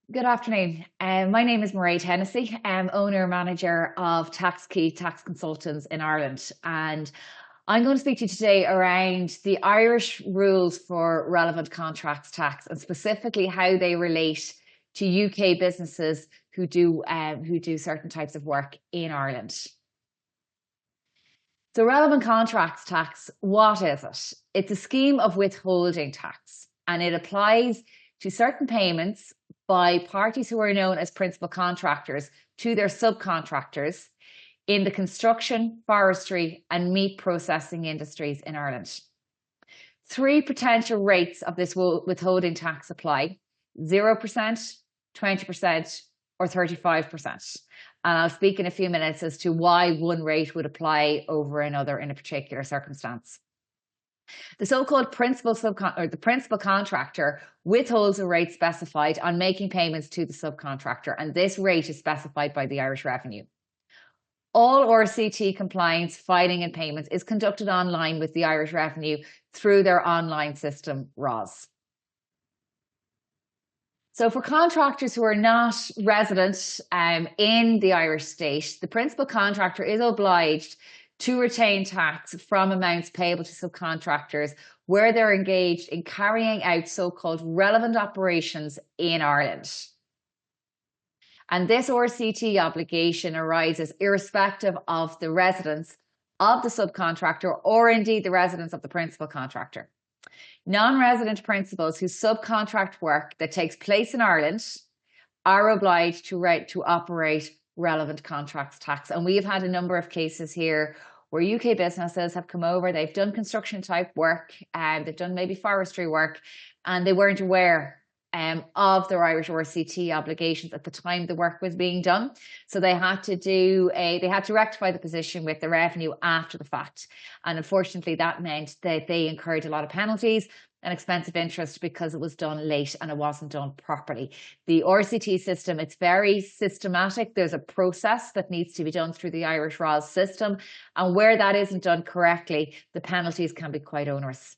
Good afternoon. My name is Mairead Hennessy. I'm owner manager of Tax Key Tax Consultants in Ireland. And I'm going to speak to you today around the Irish rules for relevant contracts tax and specifically how they relate to UK businesses who do certain types of work in Ireland. So relevant contracts tax, what is it? It's a scheme of withholding tax and it applies to certain payments by parties who are known as principal contractors to their subcontractors in the construction, forestry and meat processing industries in Ireland. Three potential rates of this withholding tax apply: 0%, 20% or 35%. And I'll speak in a few minutes as to why one rate would apply over another in a particular circumstance. The so-called the principal contractor withholds a rate specified on making payments to the subcontractor, and this rate is specified by the Irish Revenue. All RCT compliance, filing and payments is conducted online with the Irish Revenue through their online system, ROS. So for contractors who are not resident in the Irish state, the principal contractor is obliged to retain tax from amounts payable to subcontractors where they're engaged in carrying out so-called relevant operations in Ireland. And this RCT obligation arises irrespective of the residence of the subcontractor or indeed the residence of the principal contractor. Non-resident principals who subcontract work that takes place in Ireland are obliged to operate relevant contracts tax. And we have had a number of cases here where UK businesses have come over, they've done construction type work, and they've done maybe forestry work, and they weren't aware of their Irish RCT obligations at the time the work was being done. So they had to rectify the position with the revenue after the fact. And unfortunately, that meant that they incurred a lot of penalties and expensive interest because it was done late and it wasn't done properly. The RCT system, it's very systematic. There's a process that needs to be done through the Irish ROS system. And where that isn't done correctly, the penalties can be quite onerous.